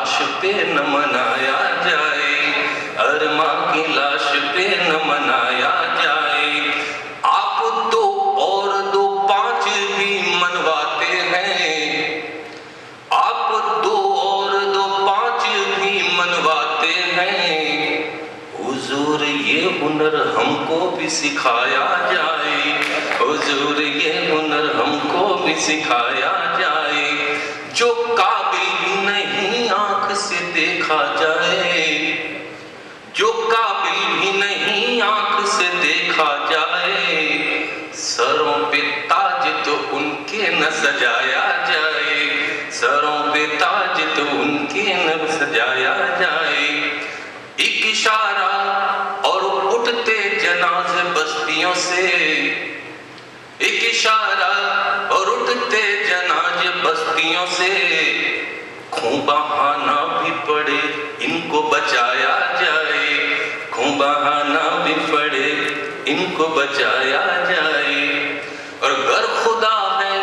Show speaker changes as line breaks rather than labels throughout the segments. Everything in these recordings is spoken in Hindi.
लाश पे न मनाया जाए, अरमा की लाश पे न मनाया जाए। आप दो और दो पांच भी मनवाते हैं, आप दो और दो पांच भी मनवाते हैं। हुजूर ये हुनर हमको भी सिखाया जाए, हुजूर ये हुनर हमको भी सिखाया जाए। जो काबिल भी नहीं आंख से देखा जाए, जो काबिल भी नहीं आंख से देखा जाए। सरों पे ताज तो उनके न सजाया जाए, सरों पे ताज तो उनके न सजाया जाए। एक इशारा और उठते जनाजे बस्तियों से, एक इशारा और उठते जनाजे बस्तियों से। खूं बहाना भी पड़े इनको बचाया जाए, खूं बहाना भी पड़े इनको बचाया जाए। और अगर खुदा है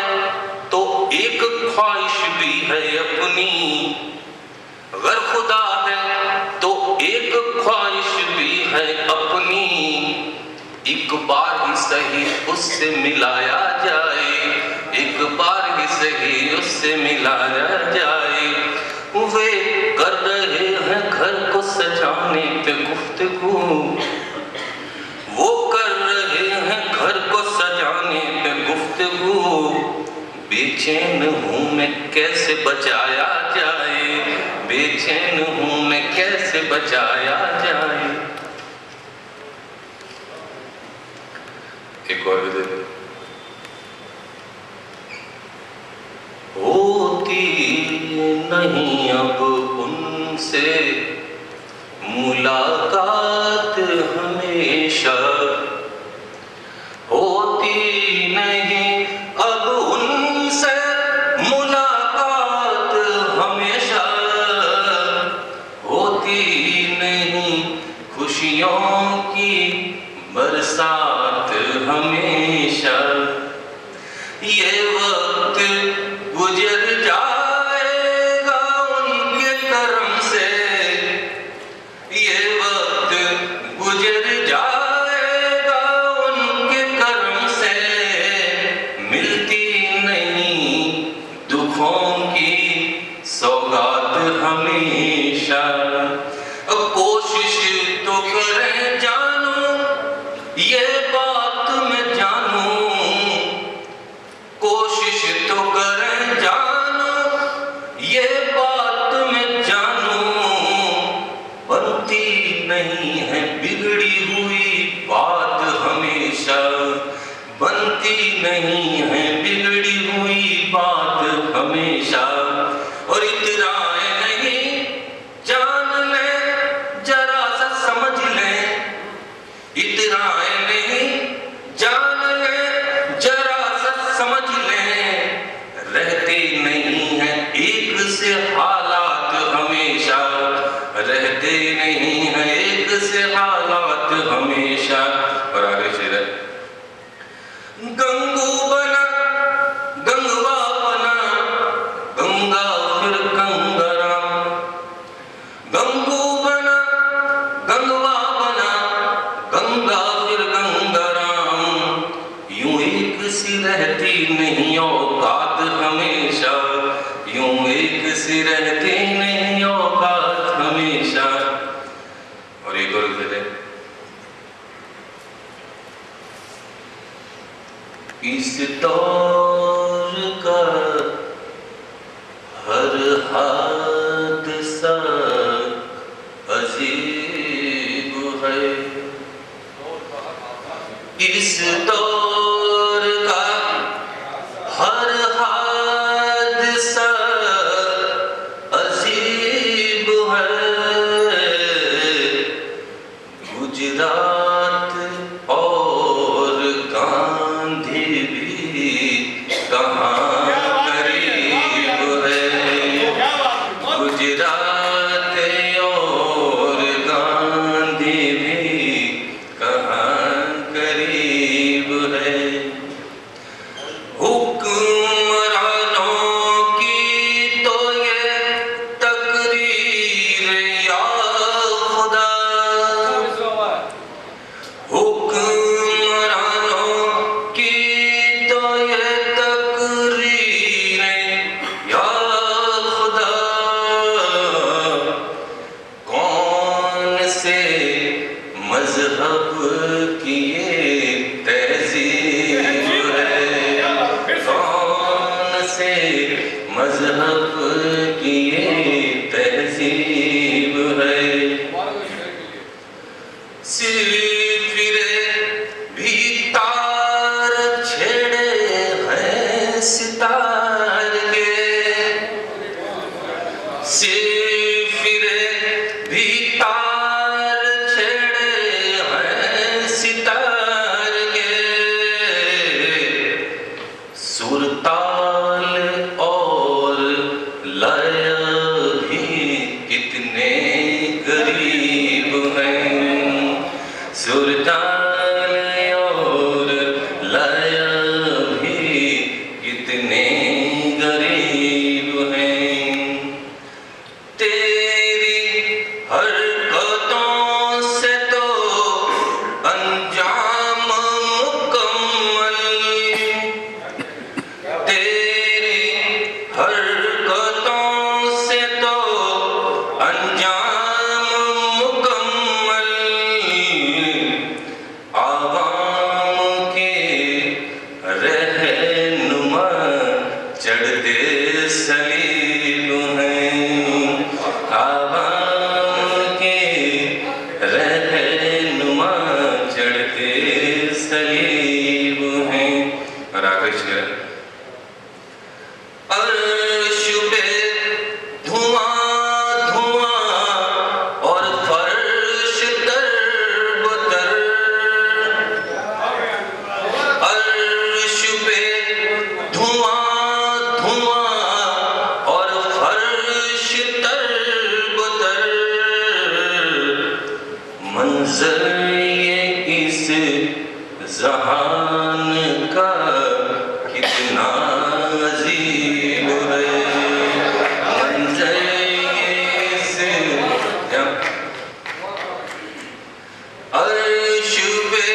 तो एक ख्वाहिश भी है अपनी, अगर खुदा है तो एक ख्वाहिश भी है अपनी। एक बार ही सही उससे मिलाया जाए, एक बार ही सही उससे मिलाया जाए। वे कर रहे हैं घर को सजाने पे गुफ्तगू, वो कर रहे हैं घर को सजाने पे गुफ्तगू। बेचैन हूँ मैं कैसे बचाया जाए, बेचैन हूँ मैं कैसे बचाया जाए। एक और भी दे। होती नहीं अब उनसे मुलाकात हमेशा, होती नहीं अब उनसे मुलाकात हमेशा। होती नहीं खुशियों की बरसात हमेशा। ये वक्त गुजर जाएगा उनके करम से, ये वक्त गुजर जाएगा उनके करम से। मिलती नहीं दुखों की सौगात हमेशा। अब कोशिश तो करें जानूं ये बात मैं जानूं, कोशिश तो करें जानूं ये बात मैं जानूं। बनती नहीं है बिगड़ी हुई बात हमेशा, बनती नहीं है बिगड़ी हुई बात हमेशा। और इतराए नहीं जान ले जरा सा समझ ले, इतराए नहीं जान ले जरा सा समझ ले। रहते नहीं है एक से हालात हमेशा, रहते नहीं है एक से हालात हमेशा। और आगे शेर है। गंगू बना गंगवा बना गंगा फिर गंगाराम, गंगू बना गंगवा बना गंगा फिर गंगाराम। यूं एक सी रहती नहीं औकात हमेशा, यूं एक सी रहती नहीं औकात हमेशा। और एक और है। इस दौर का हर हादसा अजीब है, इस दौर का हर हादसा अजीब है। गुजरात और गांधी भी कहाँ करीब है, गुजरात और गांधी भी कहाँ करीब से फिरे भी तार छेड़े हैं सितार के, सुरताल और लय भी कितने गरीब हैं, सुरताल और लय भी कितने गरीब हैं। तेरी हरकतों से तो अंजाम मुकम्मल, तेरी हरकतों से तो अंजाम मुकम्मल, आवाम के रहनुमा चढ़ते सलीब हैं, आवाम के रहनुमा चढ़ते सलीब हैं। और आखिरी शेर, अर्श पे धुआं धुआं और फर्श तरबतर, अर्श पे धुआं धुआं और फर्श तरबतर, मंजर ये इस जहान का कितना अजीब है, मंजर ये इस अर्श पे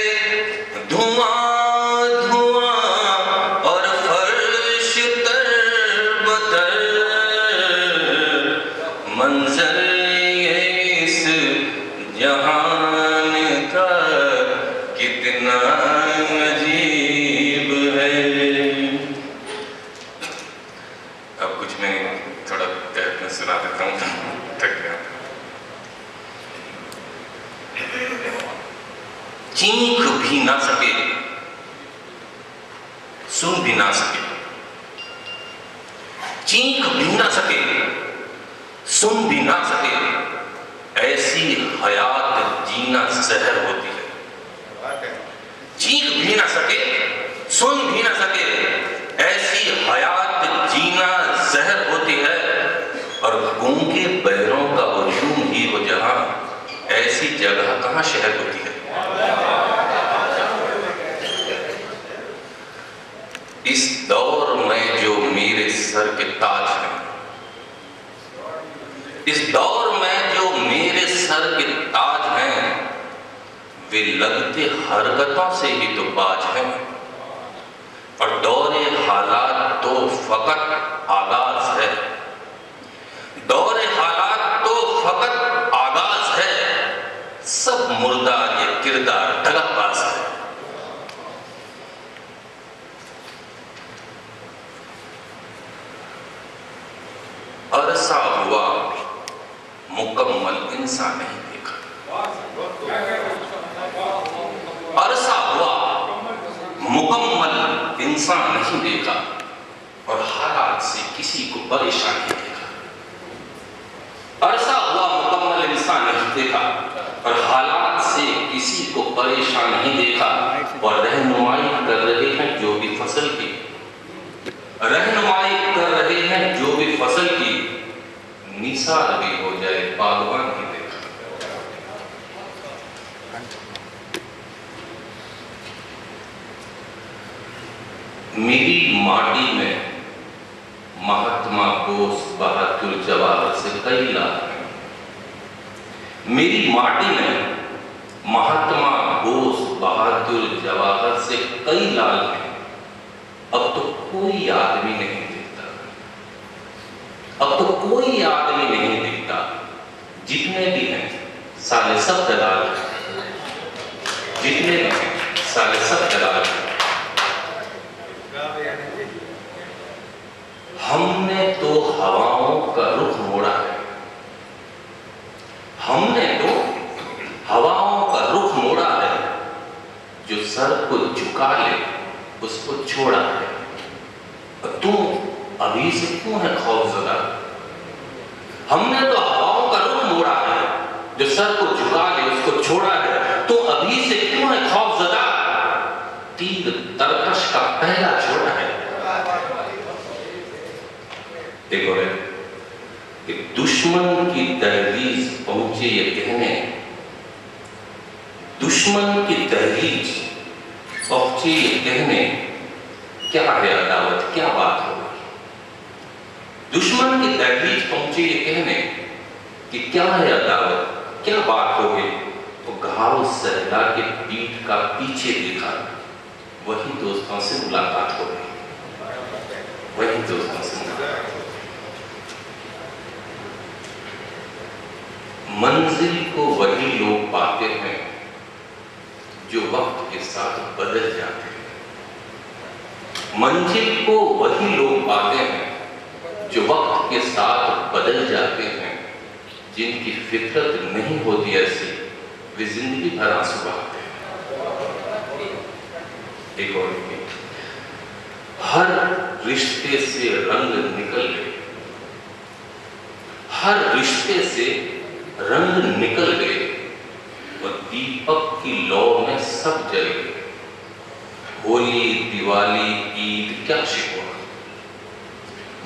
धुआं धुआं और फर्श तरबतर, मंजर ये इस जहान का कितना अजीब है। अब कुछ मैं थोड़ा गैप में सुना देता हूँ, थक गया। चीख भी ना सके, सुन भी ना सके, चीख भी ना सके, सुन भी ना सके, ऐसी हयात जीना जहर होती है। चीख भी ना सके, सुन भी ना सके, ऐसी हयात जीना जहर होती है, और गूंगे पैरों का हुजूम ही हो जहां, ऐसी जगह कहां शहर होती है। इस दौर में जो मेरे सर के ताज हैं, इस दौर में जो मेरे सर के ताज हैं, वे लगते हरकतों से ही तो बाज हैं, और दौरे हालात तो फकत आगाज है, दौरे हालात तो फकत आगाज है, सब मुर्दा ये किरदार दगाबाज है। अरसा हुआ मुकम्मल इंसान नहीं देखा, अरसा हुआ मुकम्मल इंसान नहीं देखा, और हालात से किसी को परेशान नहीं देखा। अरसा हुआ मुकम्मल इंसान नहीं देखा, और हालात से किसी को परेशान नहीं देखा, और रहनुमाई कर रहे हैं जो भी फसल की, रहनुमाई कर रहे हैं जो भी फसल की, निसार भी हो जाए बागवान की देखा। मेरी माटी में महात्मा बोस बहादुर जवाहर से कई लाभ हैं, मेरी माटी में महात्मा बोस बहादुर जवाहर से कई लाल हैं। अब तो कोई आदमी नहीं दिखता, अब तो कोई आदमी नहीं दिखता, जितने भी हैं साले सब दलाल हैं, जितने भी हैं साले सब दलाल हैं। हमने तो हवाओं का रुख मोड़ा है, हमने तो हवाओं का रुख मोड़ा है, जो सर को झुका ले उसको छोड़ा है। और तुम अभी से क्यों है खौफजदा, सर को झुका ले, उसको छोड़ा है, तो अभी से क्यों है खौफजदा? तीर तरकश का पहला छोड़ा है। एक और है कि दुश्मन की दहलीज पहुंचे ये कहने, दुश्मन की दहलीज पहुंचे ये कहने, क्या है अदावत, क्या बात होगी? दुश्मन की दहलीज पहुंचे ये कहने कि क्या है अदावत, क्या बात होगी? तो घाव सहला के पीठ का पीछे देखा, वही दोस्तों से मुलाकात हो गई, वही दोस्तों से मुलाकात। मंजिल को वही लोग पाते हैं जो वक्त के साथ बदल जाते हैं। मंजिल को वही लोग पाते हैं जो वक्त के साथ बदल जाते हैं। जिनकी फितरत नहीं होती ऐसी, वे जिंदगी भर आंसू बहाते हैं। एक और हर रिश्ते से रंग निकल गए, हर रिश्ते से रंग निकल गए और दीपक की लौ में सब जल गए। होली दिवाली ईद क्या शिकवा,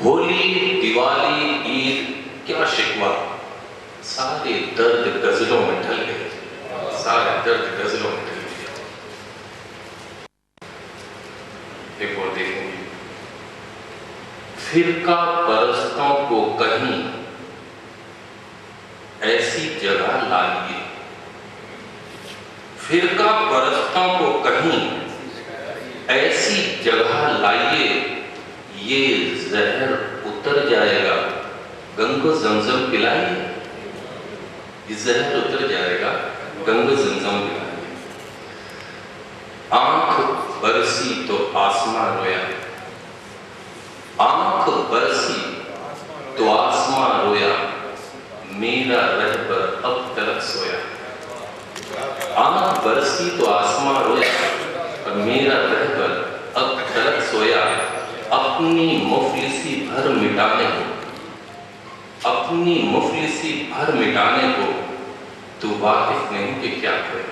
होली दिवाली ईद क्या शिकवा, सारे दर्द गजलों में ढल गए, सारे दर्द गजलों में ढल गए। एक और देखेंगे, फिरका परस्तों को कहीं ऐसी जगह लाइए, फिरका परस्तों को कहीं ऐसी जगह लाइए, ये जहर उतर जाएगा, गंगो जमजम पिलाइए, ये जहर उतर जाएगा, गंगो जमजम पिलाइए। आंख बरसी तो आसमां रोया, आंख बरसी तो आसमां रोया, मेरा रहबर अब तलक सोया। आंख बरसी तो आसमां रोया और मेरा रहबर अब तलक सोया। अपनी मुफलिसी भर मिटाने को, अपनी मुफलिसी भर मिटाने को तू वाकिफ नहीं कि क्या करे।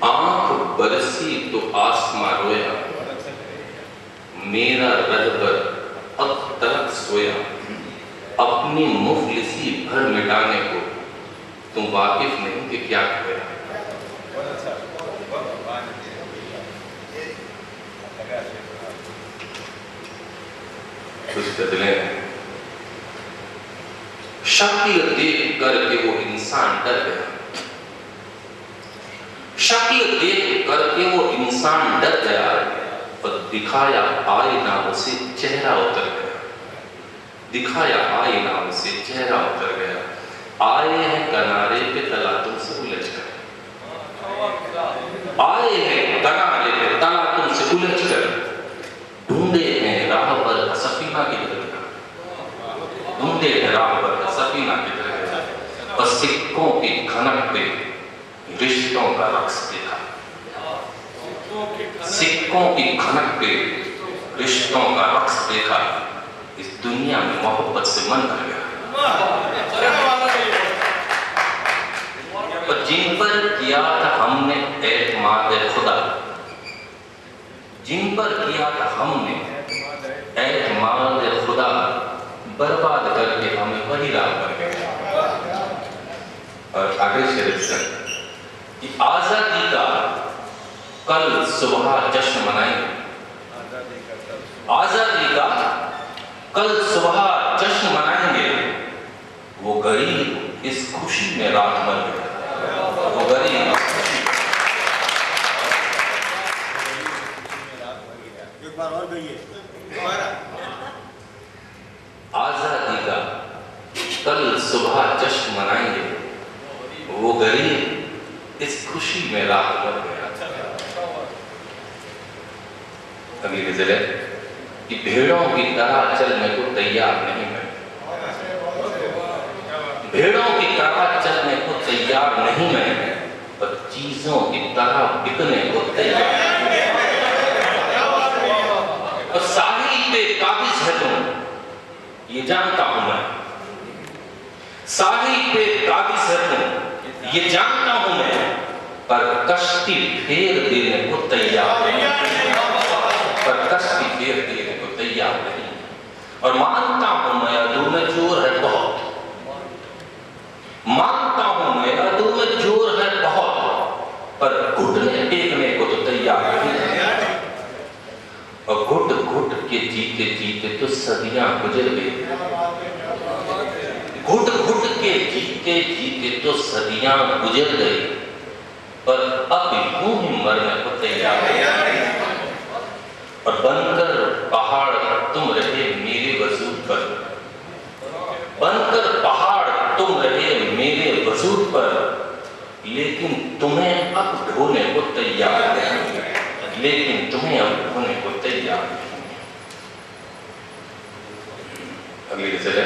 आंख बरसी तो आसमां रोया, मेरा रहबर अब तलक सोया। अपनी मुफलिसी भर मिटाने को तुम वाकिफ नहीं कि क्या करे। कुछ बदले शक्ल देख करके वो इंसान डर गया, शक्ल देख करके वो इंसान डर गया और दिखाया आईना उसे चेहरा उतर गया, दिखाया आईना उसे चेहरा उतर गया। आए हैं किनारे पे तला तुमसे उलझ कर, आए हैं किनारे पे तला तुमसे उलझ कर, ढूंढे हैं राह पर सफीना की तरह, ढूंढे हैं राह पर सफीना की तरह, और सिक्कों की खनक पे रिश्तों का रक्स देखा, सिक्कों की खनक पे रिश्तों का रक्स देखा। इस दुनिया में मोहब्बत से मन भर गया। और जिन पर किया था हमने एतमाद खुदा, जिन पर किया था हमने एतमाद खुदा, बर्बाद करके हमें वही राह पर गया। और आगे शेर कि आजादी का कल सुबह जश्न मनाएंगे, आजादी का कल सुबह जश्न मनाएंगे। वो गरीब इस खुशी में रात भर गया, वो गरीब एक बार और गई है। आजादी का कल सुबह जश्न मनाएंगे, वो गरीब इस खुशी में रात भर गया। अभी नजर कि भेड़ों की तरह चलने को तैयार नहीं मैं, भेड़ों की तरह चलने को तैयार नहीं मैं, पर चीजों की तरह तरह बिकने को तैयार। और साहिल पे काबिज है तुम, ये जानता हूं मैं। साहिल पे काबिज है तुम, ये जानता हूं मैं, पर कश्ती फेर देने को तैयार नहीं, पर कश्ती फेर देने को तैयार नहीं। और मानता हूं मैं अदू में जोर है बहुत, मानता हूं मैं अदू में जोर है बहुत, पर घुटने टेकने को तो तैयार नहीं। और घुट घुट के जीते जीते तो सदियां गुजर गई, घुट घुट के जीते जीते तो सदियां गुजर गई, पर अब यूं ही मरने को तैयार है। और बनकर पहाड़ तुम रहे मेरे वजूद पर, बनकर पहाड़ तुम रहे मेरे वजूद पर, लेकिन तुम्हें अब ढोने को तैयार नहीं, लेकिन तुम्हें अब ढोने को तैयार नहीं। अगली गजल है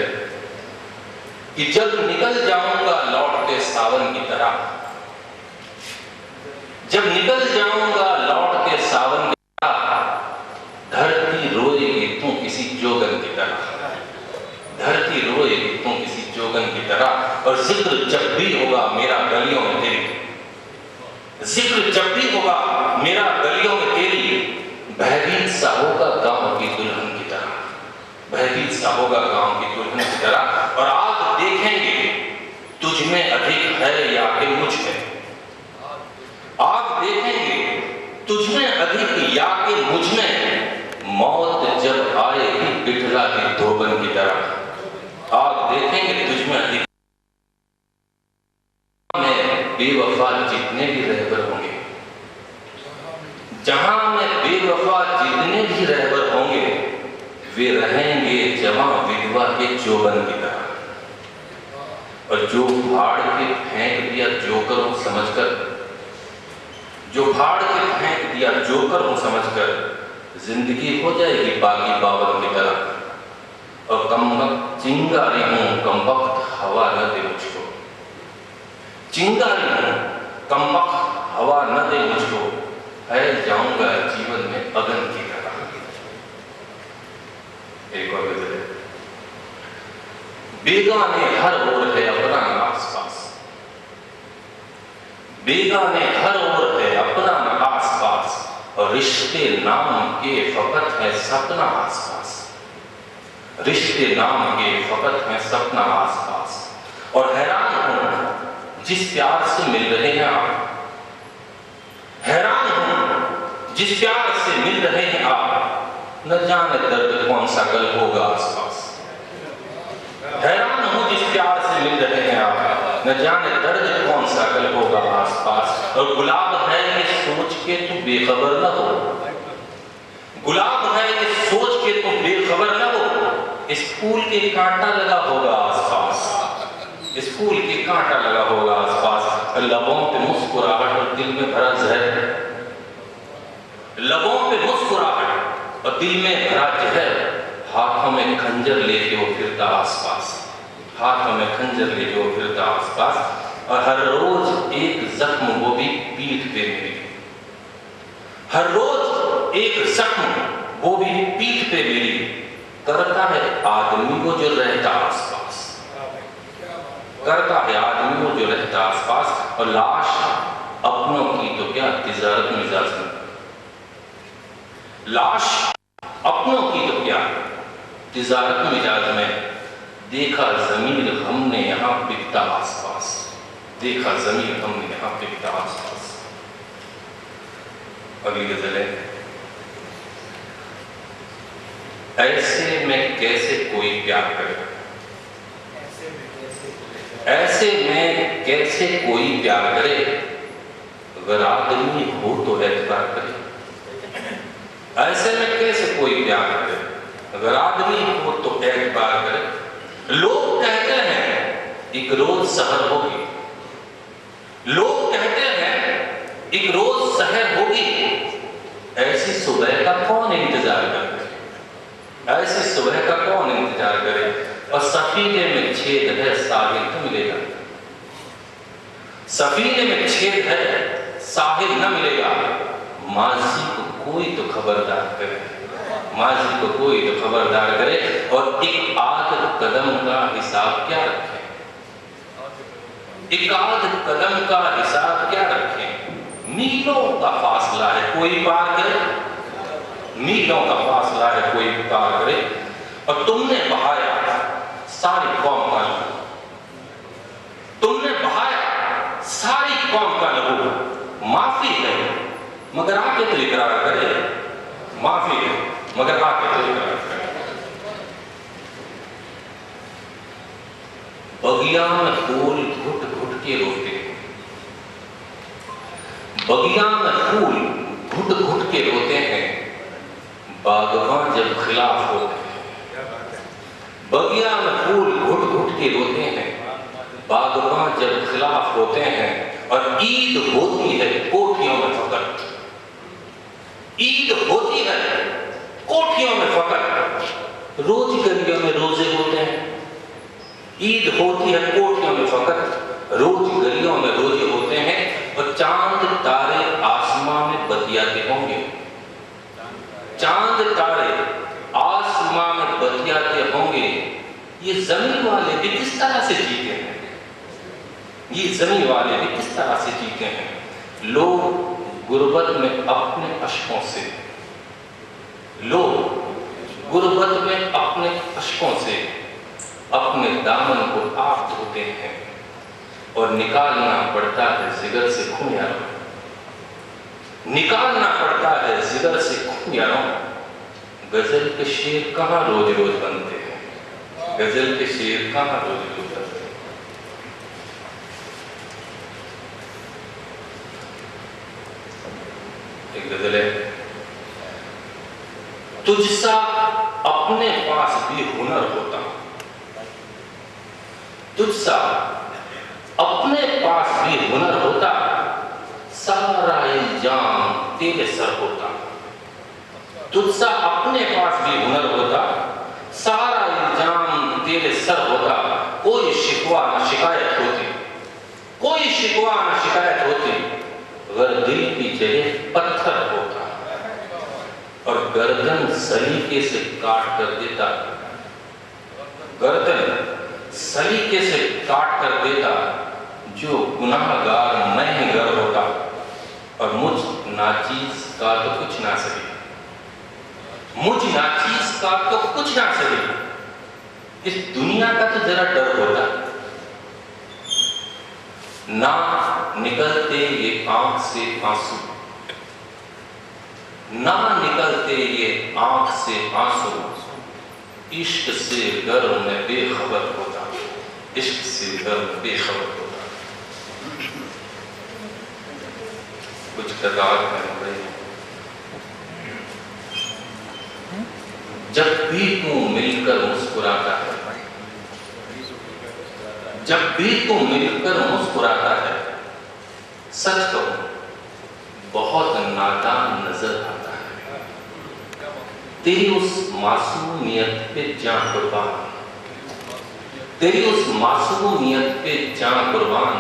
कि जब निकल जाऊंगा लौट के सावन की तरह, जब निकल जाऊंगा लौट के सावन की तरह, धरती रोएगी तू किसी जोगन की तरह, धरती रोएगी तू किसी जोगन की तरह। और जिक्र जब भी होगा मेरा गलियों में तेरी, जिक्र जब भी होगा मेरा गलियों में तेरी, भयभीत सा होगा गांव की दुल्हन की तरह, भयभीत सा होगा गांव की दुल्हन की तरह। और आप देखेंगे तुझ में अधिक है या कि मुझ में, आप देखेंगे तुझ में अधिक या कि मुझ में, मौत जब आएगी बिठला के धोबन की तरह। आप देखेंगे तुझ में अधिक में बेवफा जितने भी रहबर होंगे, जहां में बेवफा जितने भी रहबर होंगे, वे रहेंगे जवां विधवा के जोबन की तरह। और जो फाड़ के फेंक दिया जोकर हूं समझकर, जो फाड़ के फेंक दिया जोकर हूं समझकर, जिंदगी हो जाएगी बाकी बावन की तरह। और कमबख्त चिंगारी हूं कमबख्त हवा न दे मुझको, चिंगारी हूं कमबख्त हवा न दे मुझको, फैल जाऊंगा जीवन में अगन की तरह। एक और गजल है, बेगाने हर ओर है अपना न आसपास, बेगाने हर ओर है अपना न आसपास, और रिश्ते नाम के फकत है सपना आसपास, रिश्ते नाम के फकत है सपना आसपास। और हैरान हूं जिस प्यार से मिल रहे हैं आप, हैरान हूं जिस प्यार से मिल रहे हैं आप, न जाने दर्द कौन सा कल होगा आसपास। हैरान हूं जिस प्यार से मिल रहे हैं आप, न जाने दर्द कौन सा कल होगा आसपास। और गुलाब है ये सोच के तुम बेखबर न हो, गुलाब है ये सोच के तुम बेखबर न हो, इस फूल के कांटा लगा होगा आसपास, इस फूल के कांटा लगा होगा आसपास। लबों पे मुस्कुराहट और दिल में भरा जहर, लबों पे मुस्कुराहट और दिल में भरा जहर, हाथों में खंजर लेके वो फिरता आसपास, हाथों में खंजर लेके वो फिरता आसपास। और हर रोज एक जख्म वो भी पीठ पे मेरी, हर रोज एक जख्म वो भी पीठ पे मेरी, करता है आदमी को जो रहता आसपास, करता है आदमी को जो रहता आसपास। और लाश अपनों की तो क्या तिजारत मिजाज में, लाश अपनों की तो क्या तिजारत मिजाज में, देखा जमीन हमने यहां बिकता आसपास, देखा जमीन हमने यहां बिकता आसपास। अगली गजल है, ऐसे में कैसे कोई प्यार करे, ऐसे में कैसे कोई प्यार करे, अगर आदमी हो तो एतबार करे, ऐसे में कैसे कोई प्यार करे, अगर आदमी हो तो एतबार करे। लोग कहते हैं एक रोज सहर होगी, लोग कहते हैं एक रोज सहर होगी, ऐसी सुबह का कौन इंतजार करे, ऐसी सुबह का कौन इंतजार करे। और सफीने में छेद है साहिल तो मिलेगा, सफीने में छेद है साहिब न मिलेगा, माजी को कोई तो खबरदार करे, माजी को कोई तो खबरदार करे। और एक आध कदम का हिसाब क्या रखें, एक आध कदम का हिसाब क्या रखें। मीलों का फासला है कोई पार करे, मीलों का फासला है कोई पार करे। और तुमने बहाया सारी कौम का लहू, तुमने बहाया सारी कौम का लहू। माफी है मगर आके तो इकरार करे, माफी है मगर आके तो इकरार करे। बगिया में फूल घुट घुट के रोते हैं, बगिया में फूल घुट घुट के रोते हैं, बागबान जब खिलाफ होते हैं। बगिया में फूल घुट घुट के रोते हैं, बागबान जब खिलाफ होते हैं। और ईद होती है कोठियों में फकत, ईद होती है कोठियों में फकत, रोज गलियों में रोजे होते हैं। ईद होती है कोठियों में फकत, रोज गलियों में रोजे होते हैं। और चांद तारे आसमां में बतियाते होंगे, चांद तारे आसमां में बतियाते होंगे। ये जमीन वाले भी किस तरह से जीते हैं, ये जमीन वाले भी किस तरह से जीते हैं। लोग गुर्बत में अपने अश्कों से, लोग गुर्बत में अपने अश्कों से अपने दामन को आप धोते हैं। और निकालना पड़ता है जिगर से खून यारों, निकालना पड़ता है जिगर से खून यारों। गजल के शेर कहाँ रोज रोज बनते हैं, गजल के शेर कहाँ रोज रोज बनते हैं। एक गजल है, तुझसा अपने पास भी हुनर होता, तुझसा अपने पास भी हुनर होता, सारा इल्जाम तेरे सर होता। तुझसा अपने पास भी हुनर होता, सारा इल्जाम तेरे सर होता। कोई शिकवा न शिकायत होती, कोई शिकवा न शिकायत होती, अगर दिल की जगह पत्थर होता। और गर्दन सलीके से काट कर देता, गर्दन सलीके से काट कर देता, जो गुनाहगार मैं गर होता। और मुझ नाचीज का तो कुछ ना सही, मुझ नाचीज का तो कुछ ना सही। इस दुनिया का तो जरा डर होता, ना निकलते ये आंख से आंसू, ना निकलते ये आंख से आंसू। इश्क से गर में बेखबर होता, इश्क से गर में बेखबर होता। कुछ कतार है, जब भी तू मिलकर मुस्कुराता है, जब भी तू मिलकर मुस्कुराता है, सच कहूं बहुत नादान नजर आता है। तेरी उस मासूमियत पे जान कुर्बान, तेरी उस मासूमियत पे जान कुर्बान,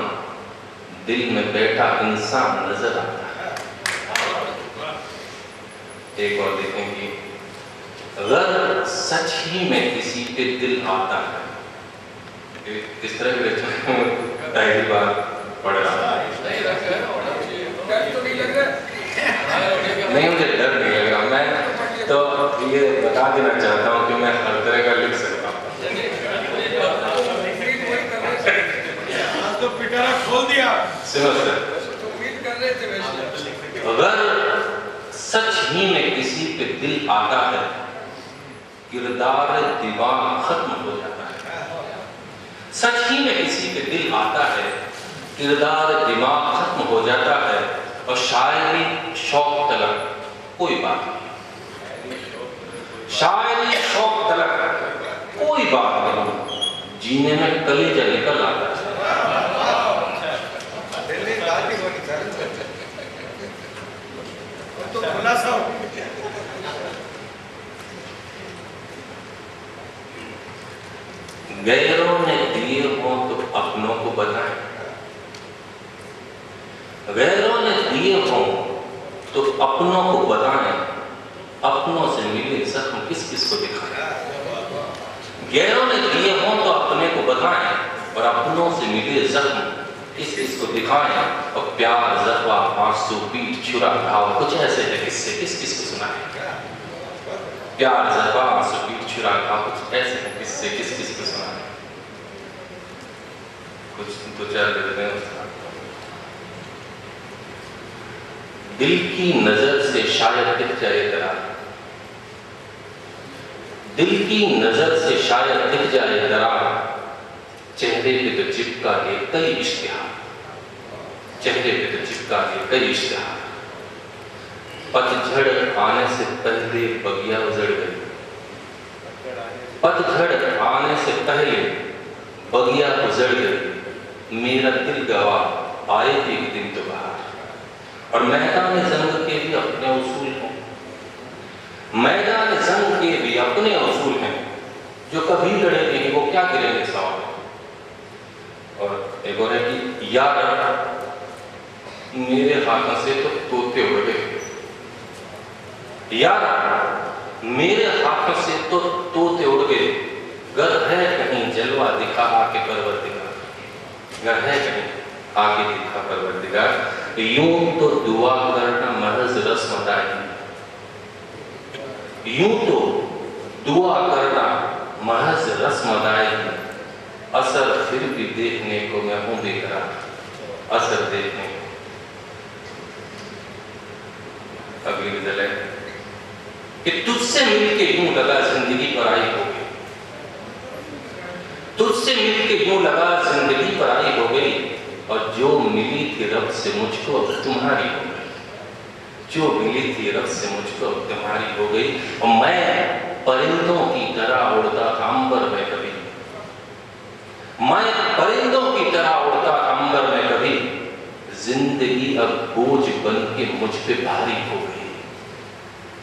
दिल में बैठा इंसान नजर आता है। एक और देखेंगे, अगर सच ही में किसी पे दिल आता है, इस तरह के पहली बार पढ़ रहा है, नहीं मुझे डर नहीं लग रहा। मैं तो ये बता देना चाहता हूँ कि मैं हर तरह का लिख सकता हूँ। तो पिटारा खोल दिया। सुनो सर, अगर सच ही में किसी पे दिल आता है, किरदार दीवान खत्म हो जाता है। सच ही में किसी पे दिल आता है, किरदार दिमाग खत्म हो जाता है। और शायरी शौक तलक कोई बात नहीं, शायरी शौक तलक कोई बात नहीं, जीने में कलेजा निकल आता है। तो खुलासा गैरों ने दिए हो तो अपनों को बताएं, गैरों ने दिए अपनों को बताएं, अपनों से मिले जख्म किस किस को दिखाएं। गैरों ने दिए हों तो अपने को बताएं, और अपनों से मिले जख्म किस किस को दिखाएं। और प्यार, जख्वा, आंसू, पीठ, छुरा, घाव, कुछ ऐसे है किससे किस किस को सुनाएं। प्यार, जख्वा, आंसू, पीठ, छुरा, घाव, कुछ ऐसे है किससे किस किस को सुनाएं। कुछ दो चार देते हैं। दिल की नजर से शायद दिख जाए दरार, दिल की नजर से शायद दिख जाए दरार, चेहरे पे तो चिपका है कई इश्तिहार, चेहरे पे तो चिपका है कई इश्तिहार। पतझड़ आने से पहले बगिया उजड़ गई, पतझड़ आने से पहले बगिया उजड़ गई। मेरा दिल गवाह आए एक दिन तो बाहर। और मैदान जंग के भी अपने उसूल हैं, मैदान जंग के भी अपने उसूल हैं। जो कभी लड़ेंगे कि वो क्या करेंगे सवाल। और एक और है कि यार मेरे हाथों से तो तोते उड़ गए, यार मेरे हाथों से तो तोते उड़ गए। गर है कहीं जलवा दिखा आके परवरदिगार, गर है कहीं आके दिखा परवरदिगार। यूं तो दुआ करना महज रस्म अदायगी, यूं तो दुआ करना महज रस्म अदायगी। असर फिर भी देखने को मैं हूं बेकरार, असर देखने को। अगली गजल है कि तुझसे मिलके यूं लगा जिंदगी पर आई हो गई, तुझसे मिलके यूं लगा जिंदगी पर आई हो गई। और जो मिली थी रब से मुझको अब तुम्हारी हो गई, जो मिली थी रब से मुझको अब तुम्हारी हो गई। और मैं परिंदों की तरह उड़ता था अंबर में कभी, मैं परिंदों की तरह उड़ता था अंबर में कभी। जिंदगी अब बोझ बन के मुझ पे भारी हो गई।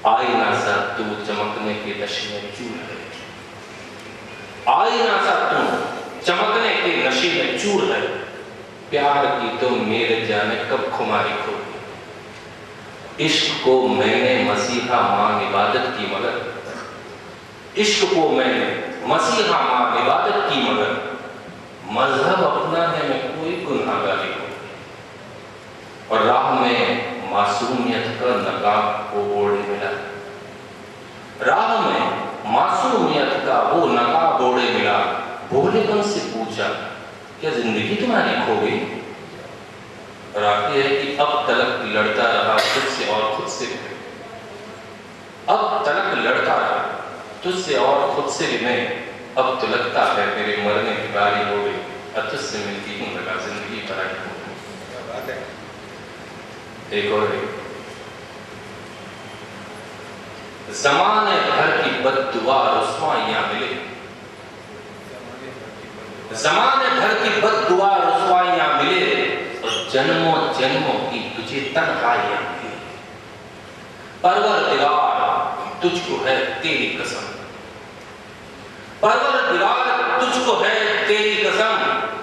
आईना सा तू चमकने के नशे में चूर है, आईना सा तू चमकने के नशे में चूर है। प्यार की तो मेरे जाने कब खुमारी खो गई। इश्क को मैंने मसीहा मान इबादत की मगर, इश्क को मैंने मसीहा मान इबादत की मगर। मजहब अपना है मैं कोई गुनाहगारी हो। और राह में मासूमियत का नकाब वो ओढ़े मिला, राह में मासूमियत का वो नकाब ओढ़े मिला। भोलेपन से पूछा क्या जिंदगी तुम्हारी खो गई। और आगे है कि अब तलक लड़ता रहा तुझसे और खुद से, अब तलक लड़ता रहा तुझसे और खुद से भी मैं। अब तो लगता है मेरे मरने की बारी हो गई, अब तुझसे मिलती हूं लगा जिंदगी पर आई हो गई। एक और है ज़माने भर की बद्दुआ रुस्वाइयां मिले, ज़माने भर की बद्दुआ रुस्वाइयां मिले। और जन्मों जन्मों की तुझे तन्हाइयां मिले। परवरदिगार तुझको है तेरी कसम, परवरदिगार तुझको है तेरी कसम।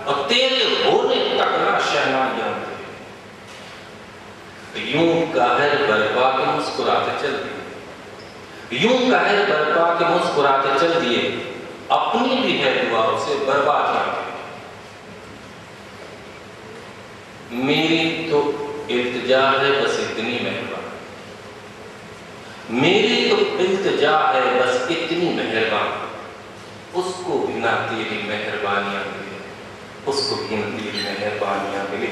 और तेरे होने तक ना शहनाइयां मिले। यूं कहर बरपा के मुस्कुराते चल दिए, यूं कहर बरपा के मुस्कुराते चल दिए। अपनी भी है दुआओं से बर्बाद ना करे। मेरी तो इल्तिजा है बस इतनी मेहरबान, मेरी तो इल्तिजा है बस इतनी मेहरबान। उसको बिना तेरी मेहरबानियां मिले, उसको बिना तेरी मेहरबानियां मिले।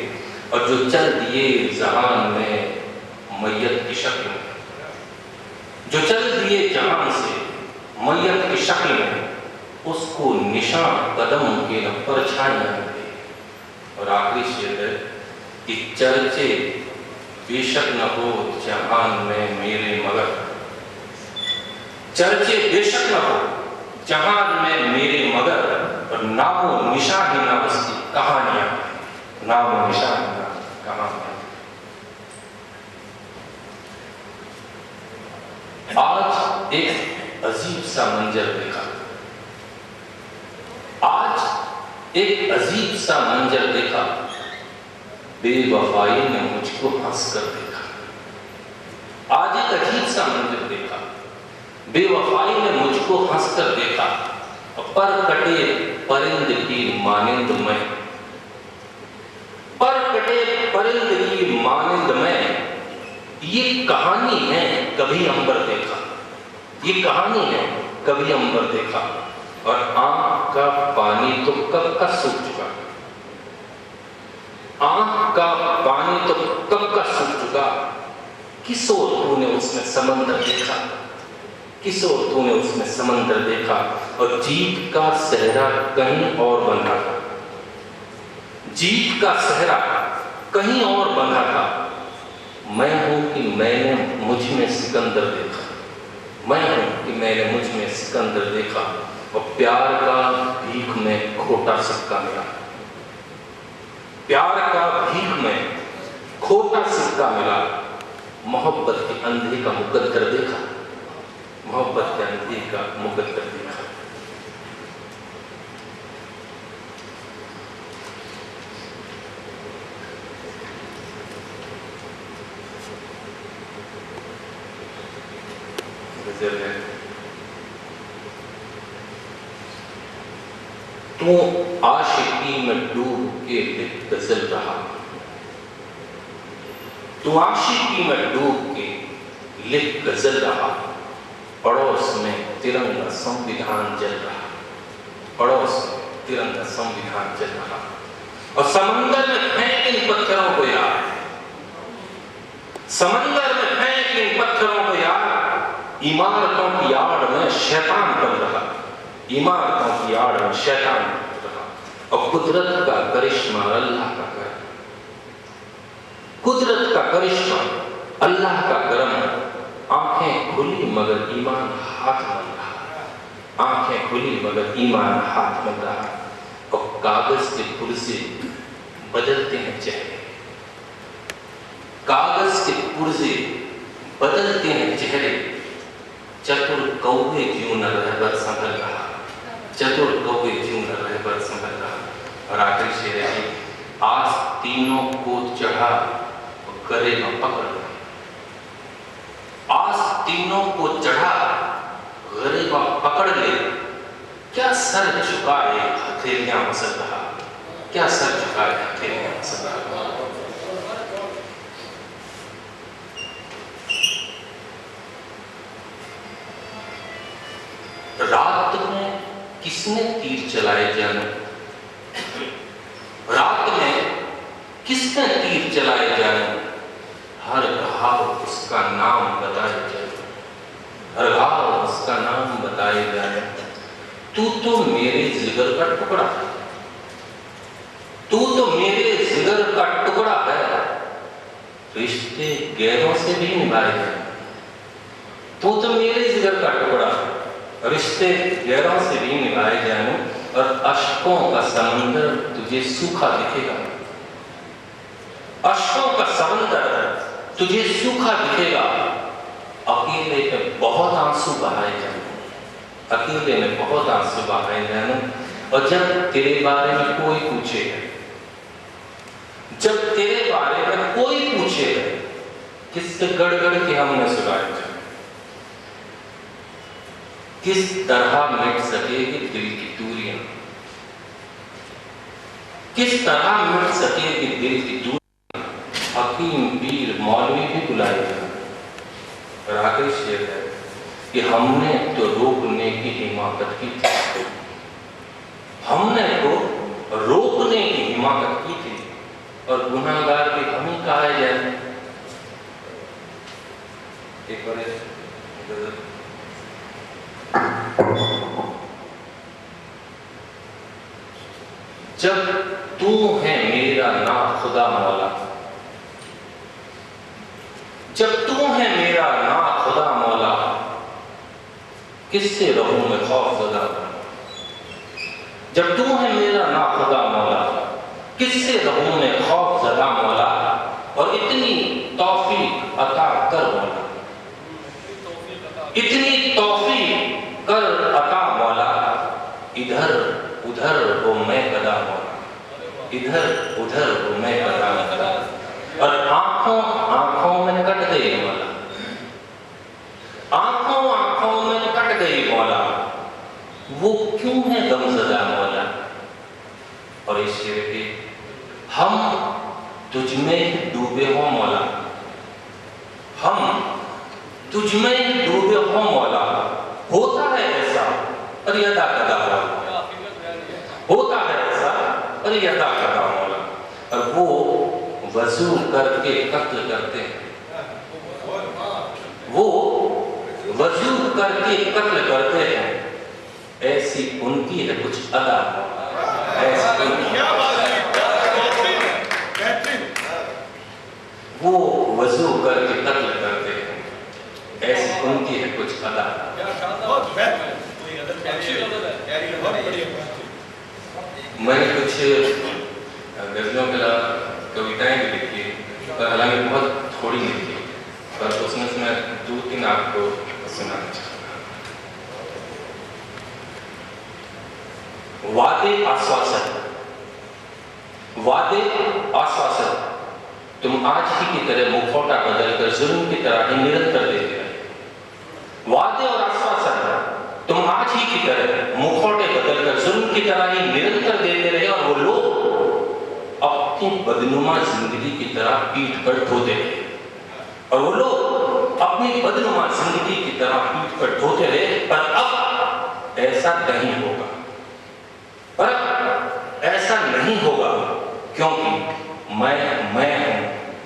और जो चल दिए जहान में मैयत की शक्ल में, जो चल दिए जहान से मैयत की शक्ल में। उसको निशान कदम के न परछाइयां मिले। और आखिरी शेर है कि चर्चे बेशक न हो जहान में मेरे मगर, चर्चे बेशक न हो जहान में मेरे मगर। और नामो निशान ही ना उसकी कहानियां, नामो निशान ही ना कहानियां। आज एक अजीब सा मंजर देखा, आज एक अजीब सा मंजर देखा। बेवफाई ने मुझको हंस कर देखा, बेवफाई ने मुझको हंसकर देखा, पर कटे परिंद की मानिंद में, पर कटे परिंद की मानिंद में। ये कहानी है कभी अंबर देखा, ये कहानी है कभी अंबर देखा। और आंख का पानी तो कब का सूख चुका, आंख का पानी तो कब का सूख चुका। किस ओर तूने उसमें समंदर देखा, किस ओर तूने उसमें समंदर देखा। और जीत का सहरा कहीं और बंधा था, जीत का सहरा कहीं और बंधा था। मैं हूं कि मैंने मुझ में सिकंदर देखा, मैं हूं कि मैंने मुझ में सिकंदर देखा। और प्यार का भीख में खोटा सिक्का मिला, प्यार का भीख में खोटा सिक्का मिला। मोहब्बत के अंधे का मुकद्दर देखा, मोहब्बत के अंधे का मुकद्दर देखा। तू आशिकी में डूब के लिख गजल रहा, तू आशिकी में डूब के लिख गजल रहा। पड़ोस में तिरंगा संविधान जल रहा, पड़ोस में तिरंगा संविधान जल रहा। और समंदर में फेंक इन पत्थरों को यार, समंदर में फेंक इन पत्थरों को यार। इमारतों की आड़ में शैतान बन रहा, इमारतों की आड़ में शैतान बन रहा। और कुदरत का करिश्मा अल्लाह का करम, कुदरत का करिश्मा अल्लाह का करम। आंखें खुली मगर ईमान हाथ बन रहा, आंखें खुली मगर ईमान हाथ बन रहा। और कागज के पुर्जे बदलते हैं चेहरे, कागज के पुर्जे बदलते हैं चेहरे। चतुर कौवे ज्यों न रहबर संभल रहा, चतुर कौवे ज्यों न रहबर संभल रहा। और आखिरी शेर है, आज तीनों को चढ़ा करेगा पकड़, आज तीनों को चढ़ा गरीबा पकड़ ले। क्या सर झुकाए हथेलियां मसल रहा, क्या सर झुकाए हथेलियां मसल रहा। रात में किसने तीर चलाए जाने, रात में किसने तीर चलाए जाने। हर घाव उसका नाम बताए जाए, हर घाव उसका नाम बताए जाए। तू तो मेरे जिगर का टुकड़ा है, तू तो मेरे जिगर का टुकड़ा है। रिश्ते गैरों से भी निभाए जाए, तू तो मेरे जिगर का टुकड़ा है। रिश्ते गैरों से भी निभाए जाए। और अश्कों का समंदर तुझे सूखा दिखेगा, अश्कों का समंदर तुझे सूखा दिखेगा। अकेले में बहुत आंसू बहाए जाए, अकेले में बहुत आंसू बहाए जाए। और जब तेरे बारे में कोई पूछे, जब तेरे बारे में कोई पूछे, किससे गड़गड़ के हमने सुनाए जाए। किस तरह मिट सकेगी दिल की दूरियां, किस तरह मिट सकेगी दिल की दूरियां। हकीम पीर मौलवी भी बुलाए जाए। और आखिरी शेर है कि हमने तो रोकने की हिमाकत की थी, हमने तो रोकने की हिमाकत की थी। और गुनाहगार भी हम ही कहा जाए। एक बार जब तू है मेरा ना खुदा मौला, जब तू है मेरा ना खुदा मौला, किससे रहूं मैं खौफज़दा। जब तू है मेरा ना खुदा मौला, किससे रहूं मैं खौफज़दा मौला। और इतनी तौफीक अता कर मौला, इतनी तौफीक कर अता मौला। इधर उधर वो मैं कदा मौला, इधर उधर वो मैं कदा मौला। और आंखों आंखों में कट गए मौला, आंखों आंखों में तुझमें ही डूबे हो मौला, हम तुझमें ही डूबे हो मौला, होता है ऐसा और यदा कदा मौला, होता है ऐसा और यदा कदा मौला। और वो वजू करके कत्ल करते हैं, वो वजू करके कत्ल करते हैं, ऐसी उनकी है कुछ अदा, ऐसी वो वजू करके कत्ल करते हैं, ऐसी उनकी है कुछ अदा। मैंने कुछ गजलों के अलावा कविताएं भी लिखी, पर हालांकि बहुत थोड़ी लिखी, पर उसमें से मैं 2-3 आपको सुनाना चाहूँगा। वादे आश्वासन, वादे आश्वासन, तुम आज ही की तरह मुखौटा बदलकर जुल्म की तरह ही निरंतर देते रहे। वादे और आश्वासन, तुम आज ही की तरह मुखौटे बदलकर जुल्म की तरह ही निरंतर देते रहे, और वो लोग अपनी बदनुमा जिंदगी की तरह पीठ पर ढोते रहे, और वो लोग अपनी बदनुमा जिंदगी की तरह पीठ पर ढोते रहे। पर अब ऐसा नहीं होगा, पर ऐसा नहीं होगा, क्योंकि मैं हूं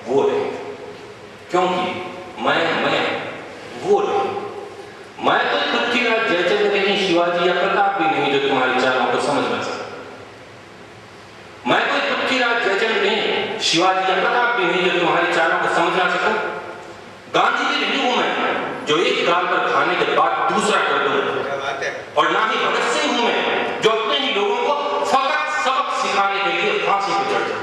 वो नहीं, क्योंकि मैं वो नहीं। मैं तो पृथ्वीराज जयचंद्र नहीं, शिवाजी या प्रताप भी नहीं जो तुम्हारी चालों को समझ ना सके। मैं कोई पृथ्वीराज जयचंद्र नहीं, शिवाजी या प्रताप भी नहीं जो तुम्हारी चालों को समझ ना सकूं। गांधी जी नहीं हूं मैं जो एक गाल पर खाने के बाद दूसरा कर दूं, और ना ही भगत सिंह हूं मैं जो अपने ही लोगों को फकत सबक सिखाने के लिए फांसी पर चढ़ जाए।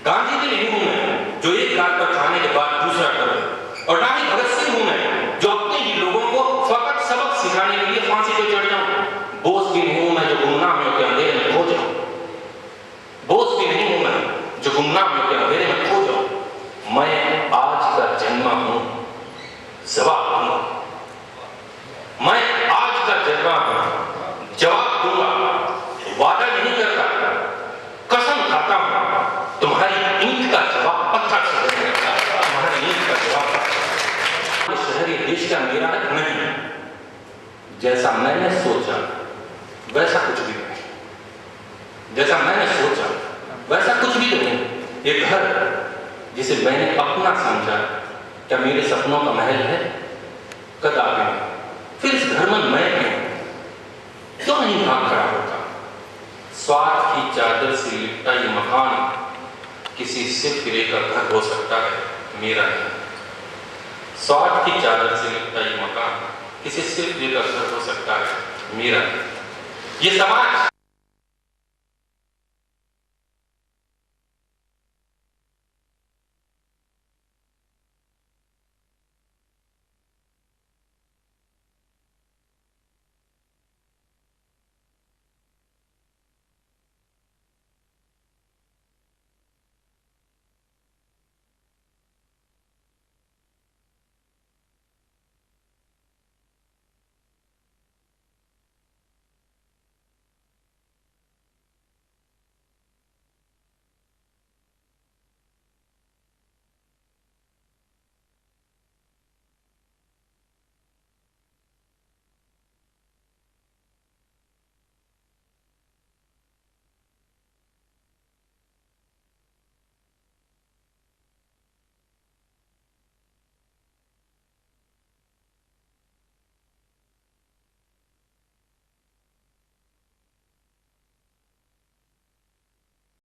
गांधी जी नहीं हूं मैं जो एक गाल पर खाने के बाद दूसरा कर दूं, और ना ही भगत सिंह हूं मैं जो अपने ही लोगों को फकत सबक सिखाने के लिए फांसी पर चढ़ जाऊं। बोस भी नहीं हूं मैं जो गुमनाम होकर अंधेरे में खो जाऊं, बोस भी नहीं हूं मैं जो गुमनाम होकर अंधेरे में खो जाऊं। मैं आज का जन्मा हूं, जवाब दूंगा, मैं आज का जन्मा हूं, जवाब दूंगा। वादा नहीं करता, कसम खाता हूं, तुम्हारी ईंट का जवाब पत्थर से देगा, तुम्हारी ईंट का जवाब शहरी देश का मेरा नहीं। जैसा मैंने सोचा वैसा कुछ भी नहीं, जैसा मैंने सोचा वैसा कुछ भी नहीं। ये घर जिसे मैंने अपना समझा, क्या मेरे सपनों का महल है? कदापि नहीं। फिर इस घर में मैं क्यों नहीं भाग खड़ा होता? स्वार्थ की चादर से लिपटा ये मकान किसी सिरफिरे का घर हो सकता है, मेरा नहीं। स्वार्थ की चादर से लिपटा ये मकान किसी सिरफिरे का घर हो सकता है, मेरा नहीं। ये समाज